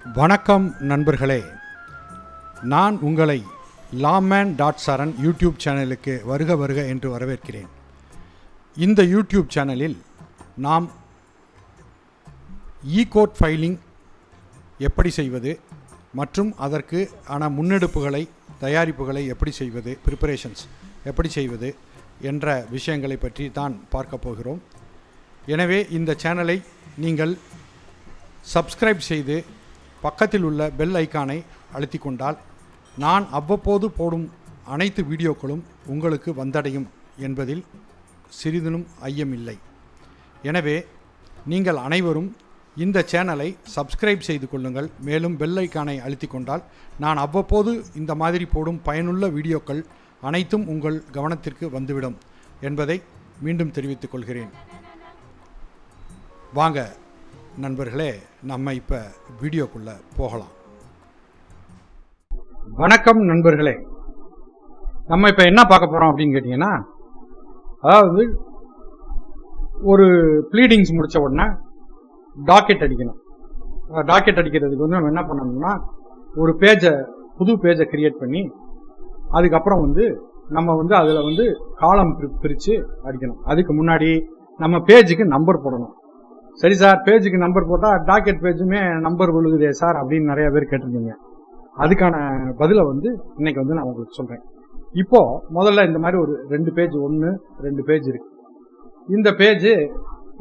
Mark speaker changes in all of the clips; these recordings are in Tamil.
Speaker 1: வணக்கம் நண்பர்களே, நான் உங்களை lawman.saran யூடியூப் சேனலுக்கு வருக வருக என்று வரவேற்கிறேன். இந்த யூடியூப் சேனலில் நாம் இ-கோர்ட் ஃபைலிங் எப்படி செய்வது மற்றும் அதற்கு ஆன முன்னெடுப்புகளை தயாரிப்புகளை எப்படி செய்வது, ப்ரிப்பரேஷன்ஸ் எப்படி செய்வது என்ற விஷயங்களை பற்றி தான் பார்க்க போகிறோம். எனவே இந்த சேனலை நீங்கள் சப்ஸ்கிரைப் செய்து பக்கத்தில் உள்ள பெல் ஐக்கானை அழுத்தி கொண்டால் நான் அவ்வப்போது போடும் அனைத்து வீடியோக்களும் உங்களுக்கு வந்தடையும் என்பதில் சிறிதனும் ஐயமில்லை. எனவே நீங்கள் அனைவரும் இந்த சேனலை சப்ஸ்கிரைப் செய்து கொள்ளுங்கள். மேலும் பெல் ஐக்கானை அழுத்தி கொண்டால் நான் அவ்வப்போது இந்த மாதிரி போடும் பயனுள்ள வீடியோக்கள் அனைத்தும் உங்கள் கவனத்திற்கு வந்துவிடும் என்பதை மீண்டும் தெரிவித்துக் கொள்கிறேன். வாங்க நண்பர்களே, நம்ம இப்போ வீடியோக்குள்ளே போகலாம். வணக்கம் நண்பர்களே, நம்ம இப்போ என்ன பார்க்க போகிறோம் அப்படின்னு கேட்டிங்கன்னா, அதாவது ஒரு ப்ளீடிங்ஸ் முடித்த உடனே டாக்கெட் அடிக்கணும். டாக்கெட் அடிக்கிறதுக்கு வந்து நம்ம என்ன பண்ணணும்னா, ஒரு புது பேஜை கிரியேட் பண்ணி அதுக்கப்புறம் நம்ம அதில் காலம் பிரித்து அடிக்கணும். அதுக்கு முன்னாடி நம்ம பேஜுக்கு நம்பர் போடணும். சரி சார், பேஜுக்கு நம்பர் போட்டால் டாக்கெட் பேஜுமே நம்பர் விழுகுதே சார் அப்படின்னு நிறைய பேர் கேட்டிருந்தீங்க. அதுக்கான பதிலை இன்னைக்கு நான் உங்களுக்கு சொல்கிறேன். இப்போ முதல்ல இந்த மாதிரி ஒரு 2 பேஜ் 2 பேஜ் இருக்கு. இந்த பேஜ்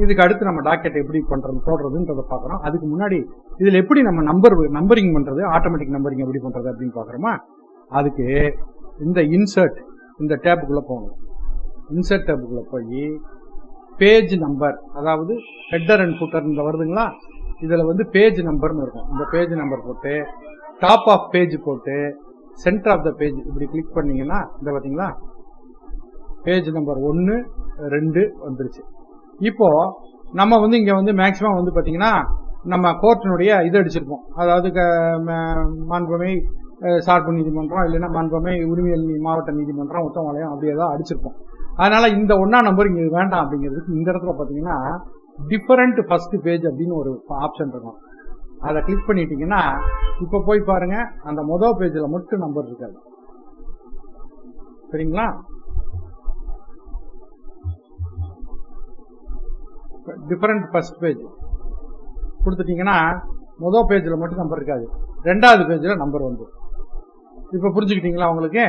Speaker 1: இதுக்கு அடுத்து நம்ம டாக்கெட் எப்படி போடுறதுன்றதை பார்க்குறோம். அதுக்கு முன்னாடி இதில் எப்படி நம்ம நம்பரிங் பண்ணுறது, ஆட்டோமேட்டிக் நம்பரிங் எப்படி பண்ணுறது அப்படின்னு பார்க்குறோமா. அதுக்கு இந்த இன்சர்ட் இந்த டேப்புக்குள்ளே போகணும். இன்சர்ட் டேப்புக்குள்ளே போய் பேஜ் நம்பர், அதாவது ஹெட்டர் அண்ட் ஃபுட்டர் இந்த வருதுங்களா, இதில் பேஜ் நம்பர்னு இருக்கும். இந்த பேஜ் நம்பர் போட்டு டாப் ஆஃப் பேஜ் போட்டு சென்டர் ஆஃப் த பேஜ் இப்படி கிளிக் பண்ணீங்கன்னா இந்த பார்த்தீங்களா பேஜ் நம்பர் 1, 2 வந்துருச்சு. இப்போ நம்ம இங்கே மேக்சிமம் பார்த்தீங்கன்னா நம்ம கோர்ட்டினுடைய இது அடிச்சிருப்போம். அதாவது மாண்புமை சார்பு நீதிமன்றம், இல்லைன்னா மாண்புமை உரிமையல் மாவட்ட நீதிமன்றம், உத்தமவாலயம் அப்படி ஏதாவது அடிச்சிருப்போம். அதனால இந்த 1ஆம் நம்பர் இங்க வேண்டாம் அப்படிங்கிறதுக்கு இந்த இடத்துல பாத்தீங்கன்னா டிஃபரண்ட் ஃபர்ஸ்ட் பேஜ் அப்படின்னு ஒரு ஆப்ஷன் இருக்கும். அதை கிளிக் பண்ணிட்டீங்கன்னா இப்ப போய் பாருங்க, அந்த முதல் பேஜ்ல மட்டும் நம்பர் இருக்காது. சரிங்களா? டிஃபரண்ட் ஃபர்ஸ்ட் பேஜ் கொடுத்துட்டீங்கன்னா முதல் பேஜ்ல மட்டும் நம்பர் இருக்காது, 2வது பேஜ்ல நம்பர் இப்ப புரிஞ்சுக்கிட்டீங்களா உங்களுக்கு?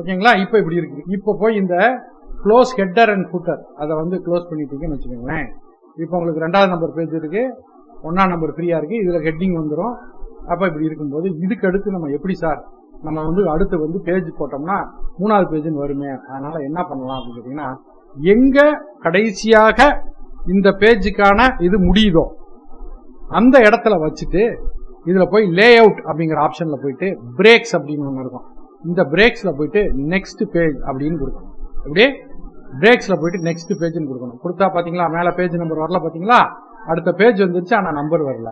Speaker 1: ஓகேங்களா? இப்ப இப்படி இருக்கு. இப்ப போய் இந்த க்ளோஸ் ஹெட்டர் அண்ட் ஃபுட்டர் அதை க்ளோஸ் பண்ணிட்டீங்கன்னு வச்சுக்கோங்களேன். இப்ப உங்களுக்கு 2வது நம்பர் பேஜ் இருக்கு, 1ஆம் நம்பர் ஃப்ரீயா இருக்கு, இதுல ஹெட்டிங் வந்துடும். அப்ப இப்படி இருக்கும்போது இதுக்கு அடுத்து நம்ம எப்படி சார் நம்ம அடுத்து பேஜ் போட்டோம்னா 3வது பேஜ்னு வருமே. அதனால என்ன பண்ணலாம் அப்படின்னு கேட்டீங்கன்னா, எங்க கடைசியாக இந்த பேஜுக்கான இது முடியுதோ அந்த இடத்துல வச்சுட்டு இதுல போய் லே அவுட் அப்படிங்கிற ஆப்ஷன்ல போயிட்டு பிரேக்ஸ் அப்படின்னு ஒண்ணு இருக்கும். இந்த பிரேக்ஸ்ல போயிட்டு நெக்ஸ்ட் பேஜ் அப்படின்னு கொடுக்கணும். இப்படியே பிரேக்ஸ்ல போயிட்டு நெக்ஸ்ட் பேஜ்னு கொடுக்கணும். கொடுத்தா பாத்தீங்களா மேல பேஜ் நம்பர் வரல, பாத்தீங்களா? அடுத்த பேஜ் வந்துருச்சு, ஆனா நம்பர் வரல.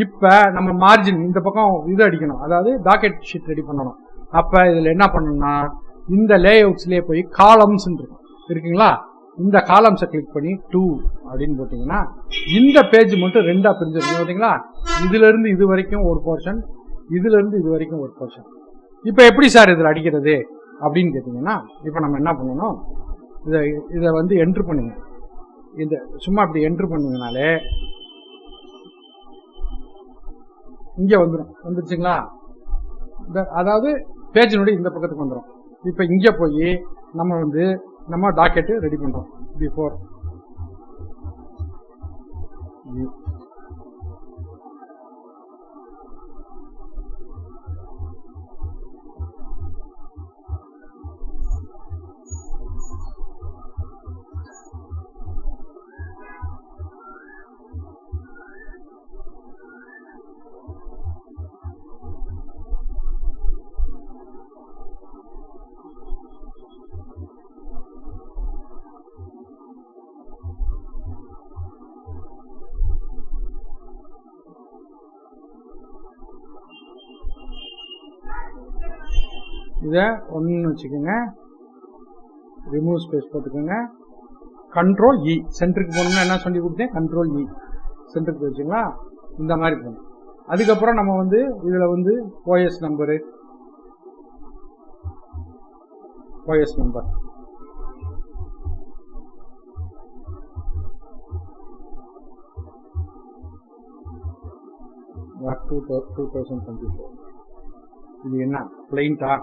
Speaker 1: இப்ப நம்ம மார்ஜின் இந்த பக்கம் இது அடிக்கணும், அதாவது டாக்கெட் ஷீட் ரெடி பண்ணணும். அப்ப இதுல என்ன பண்ணணும்னா இந்த லே அவுட்ஸ்லயே போய் காலம்ஸ் இருக்குங்களா, இந்த காலம்ஸை கிளிக் பண்ணி 2 அப்படின்னு போட்டீங்கன்னா இந்த பேஜ் மட்டும் 2ஆ பிரிஞ்சிருக்கு. பாத்தீங்களா? இதுல இருந்து இது வரைக்கும் ஒரு போர்ஷன், இதுல இருந்து இது வரைக்கும் ஒரு போர்ஷன். இப்ப எப்படி சார் இதுல அடிக்கிறது அப்படின்னு கேட்டீங்கன்னா, இப்ப நம்ம என்ன பண்ணணும், இதை என்ட்ரு பண்ணுங்க. இந்த சும்மா இப்படி என்ட்ரு பண்ணீங்கனாலே இங்க வந்துருச்சுங்களா? அதாவது பேஜினுடைய இந்த பக்கத்துக்கு வந்துடும். இப்ப இங்க போய் நம்ம டாக்கெட் ரெடி பண்றோம். பிஃபோர் இதை 1 வச்சுக்கோங்க, ரிமூவ் ஸ்பேஸ் போட்டுக்கோங்க, கண்ட்ரோல் இ. சென்டருக்கு போகணும்னா என்ன சொல்லி கொடுத்தேன், கண்ட்ரோல் இ சென்டருக்கு வச்சுங்களா. இந்த மாதிரி போகணும். அதுக்கப்புறம் நம்ம வந்து இதுல வந்து ஓஎஸ் நம்பர் What 2024 இது என்ன பிளைன்டா?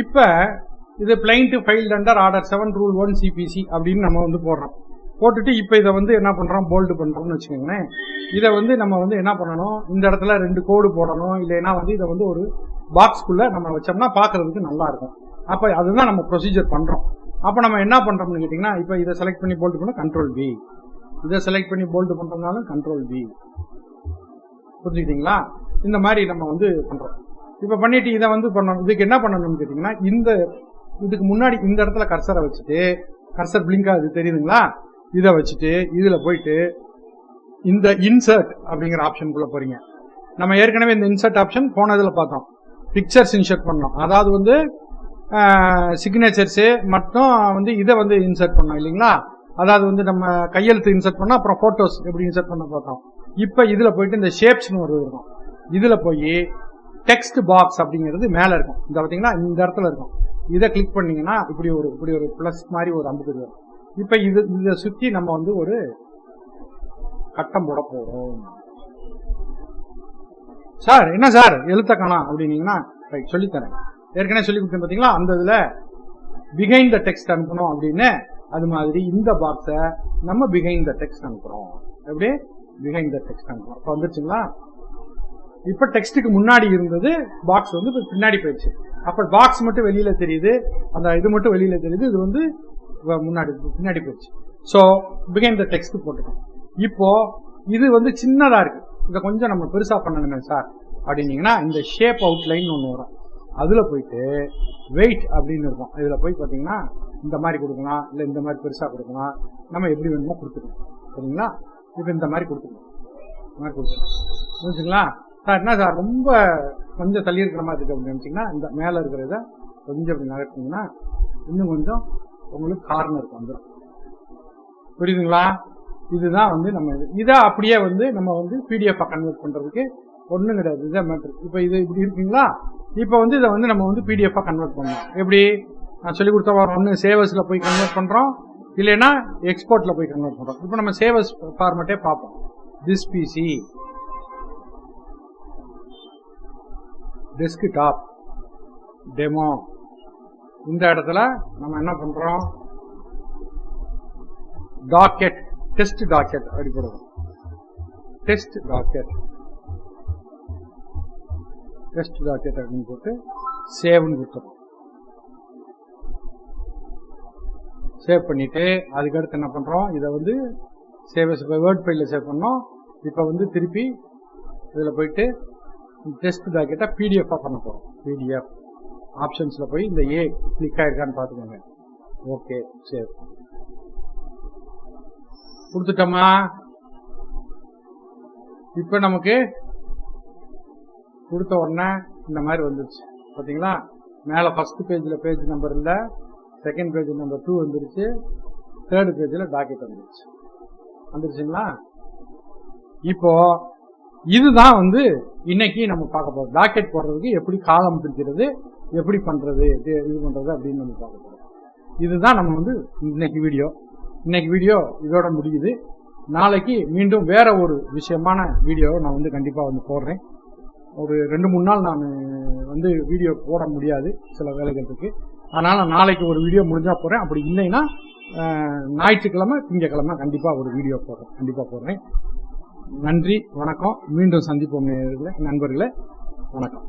Speaker 1: இப்ப இது plaint filed under order 7 rule 1 CPC அப்படின்னு நம்ம வந்து போடுறோம். போட்டுட்டு இப்ப இதை வந்து என்ன பண்றோம், போல்டு பண்றோம்னு வச்சுக்கோங்களேன். இதை வந்து நம்ம வந்து என்ன பண்ணணும், இந்த இடத்துல 2 கோடு போடணும். இல்லைன்னா வந்து இதை வந்து ஒரு பாக்ஸ்குள்ள நம்ம வச்சோம்னா பாக்குறதுக்கு நல்லா இருக்கும். அப்ப அதுதான் நம்ம ப்ரொசீஜர் பண்றோம். அப்ப நம்ம என்ன பண்றோம்னு கேட்டீங்கன்னா, இப்ப இதை செலக்ட் பண்ணி போல்டு பண்ண கண்ட்ரோல் பி, இதை செலக்ட் பண்ணி போல்டு பண்றதுனாலும் கண்ட்ரோல் பி. புரிஞ்சுக்கிட்டீங்களா? இந்த மாதிரி நம்ம வந்து பண்றோம். இப்ப பண்ணிட்டு இதை வந்து பண்ணணும். இதுக்கு என்ன பண்ணணும்னு கேட்டீங்கன்னா, இதுக்கு முன்னாடி இந்த இடத்துல கர்சரை வச்சுட்டு, கர்சர் பிளிங்கா இது தெரியுதுங்களா, இதை வச்சுட்டு இதுல போயிட்டு இந்த இன்சர்ட் அப்படிங்கிற ஆப்ஷனுக்குள்ள போறீங்க. நம்ம ஏற்கனவே இந்த இன்சர்ட் ஆப்ஷன் போனதுல பார்த்தோம். பிக்சர்ஸ் இன்சர்ட் பண்ணோம், அதாவது வந்து சிக்னேச்சர்ஸ் மட்டும் வந்து இதை வந்து இன்சர்ட் பண்ணோம் இல்லைங்களா. அதாவது வந்து நம்ம கையெழுத்து இன்சர்ட் பண்ணோம், அப்புறம் போட்டோஸ் எப்படி இன்சர்ட் பண்ண பார்த்தோம். இப்ப இதுல போயிட்டு இந்த ஷேப்ஸ்னு ஒரு இருக்கும், இதுல போய் டெக்ஸ்ட் பாக்ஸ் அப்படிங்கிறது மேல இருக்கும். இந்த பாத்தீங்கன்னா இந்த இடத்துல இருக்கும். இதை கிளிக் பண்ணீங்கன்னா இப்படி ஒரு பிளஸ் மாதிரி ஒரு அம்புக்குறி வரும். இப்ப இதை சுத்தி நம்ம வந்து ஒரு கட்டம் போட போறோம். சார் என்ன சார் எழுத்த காணோம் அப்படின்னீங்கன்னா, ரைட் சொல்லித்தரேன், ஏற்கனவே சொல்லி கொடுத்தேன் பாத்தீங்களா. அந்த இதுல பிஹைண்ட் த டெக்ஸ்ட் அனுப்பணும் அப்படின்னு, அது மாதிரி இந்த பாக்ஸை நம்ம பிஹைண்ட் த டெக்ஸ்ட் அனுப்புறோம். எப்படி பிஹைண்ட் த டெக்ஸ்ட் அனுப்புறோம். இப்ப வந்துருச்சுங்களா. இப்ப டெக்ஸ்டுக்கு முன்னாடி இருந்தது பாக்ஸ் வந்து பின்னாடி போயிடுச்சு. அப்ப பாக்ஸ் மட்டும் வெளியில தெரியுது, அந்த இது மட்டும் வெளியில தெரியுது, இது வந்து பின்னாடி போயிடுச்சு. சோ பிஹைண்ட் த டெக்ஸ்ட் போட்டுட்டோம். இப்போ இது வந்து சின்னதா இருக்கு, இதை கொஞ்சம் நம்ம பெருசா பண்ணணுமே சார் அப்படின்னீங்கன்னா, இந்த ஷேப் அவுட்லைன் ஒண்ணு வரும். அதுல போயிட்டு வெயிட் அப்படின்னு இருக்கும். இதுல போய் பாத்தீங்கன்னா இந்த மாதிரி கொடுக்கலாம், இல்ல இந்த மாதிரி பெருசா கொடுக்கலாம், நம்ம எப்படி வேணுமோ கொடுத்துக்கணும். சரிங்களா? இப்ப இந்த மாதிரி கொடுத்துக்கணும், இந்த மாதிரி கொடுத்துக்கணும். புரிஞ்சுங்களா சார்? என்ன சார் ரொம்ப கொஞ்சம் தள்ளி இருக்கிற மாதிரி இருக்கு அப்படின்னு நினைச்சீங்கன்னா, இந்த மேல இருக்கிறத கொஞ்சம் அப்படி நகர்த்திங்கன்னா இன்னும் கொஞ்சம் உங்களுக்கு கார்னருக்கு வந்துடும். புரியுதுங்களா? இதுதான் வந்து நம்ம இதை அப்படியே வந்து நம்ம வந்து பிடிஎஃப் கன்வெர்ட் பண்றதுக்கு ஒண்ணும் கிடையாது. இதான் மேட்ரு. இப்ப இது இப்படி இருக்குங்களா. இப்ப வந்து இதை வந்து நம்ம வந்து பிடிஎஃப் கன்வெர்ட் பண்ணலாம். எப்படி நான் சொல்லி கொடுத்த ஒன்னு சேவஸ்ல போய் கன்வெர்ட் பண்றோம், இல்லைன்னா எக்ஸ்போர்ட்ல போய் கன்வெர்ட் பண்றோம். இப்ப நம்ம சேவஸ் ஃபார்மேட்டே பார்ப்போம். திஸ் பிசி டெஸ்க்டாப் டெமோ, இந்த இடத்துல நம்ம என்ன பண்றோம், டாக்கெட் டெஸ்ட் டாக்கெட் அப்படி போடுவோம். டெஸ்ட் டாக்கெட் அப்படின்னு போட்டு சேவ்னு கொடுத்துருவோம். சேவ் பண்ணிட்டு அதுக்கடுத்து என்ன பண்றோம், இதை வந்து வேர்ட் ஃபைல்ல சேவ் பண்ணோம். இப்ப வந்து திருப்பி இதுல போயிட்டு டெஸ்ட் டாக்கெட்டை பிடிஎஃப் பண்ண போறோம். பிடிஎஃப் ஆப்ஷன்ஸ்ல போய் இந்த ஏ கிளிக் ஆயிருக்கான்னு பாத்துக்கோங்க. ஓகே சேவ் கொடுத்துட்டோமா. இப்ப நமக்கு கொடுத்த உடனே இந்த மாதிரி வந்துருச்சு பாத்தீங்களா. மேல ஃபர்ஸ்ட் பேஜ்ல பேஜ் நம்பர் இல்ல, செகண்ட் பேஜ் நம்பர் 2 வந்துருச்சு, தேர்ட் பேஜ்ல டாக்கெட் வந்துருச்சுங்களா. இப்போ இதுதான் வந்து இன்னைக்கு நம்ம பார்க்க போறோம். டாக்கெட் போடுறதுக்கு எப்படி காலம் பிரிக்கிறது, எப்படி பண்றது, இது பண்றது அப்படின்னு நம்ம பார்க்க போறோம். இதுதான் நம்ம வந்து இன்னைக்கு வீடியோ இதோட முடியுது. நாளைக்கு மீண்டும் வேற ஒரு விஷயமான வீடியோ நான் வந்து கண்டிப்பா வந்து போடுறேன். ஒரு 2-3 நாள் நான் வந்து வீடியோ போட முடியாது சில வேலைகள் இருக்கு. அதனால நாளைக்கு ஒரு வீடியோ முடிஞ்சா போறேன். அப்படி இல்லைன்னா ஞாயிற்றுக்கிழமை திங்கக்கிழமை கண்டிப்பா ஒரு வீடியோ போடுறேன். நன்றி, வணக்கம். மீண்டும் சந்திப்போம் நண்பர்களே. வணக்கம்.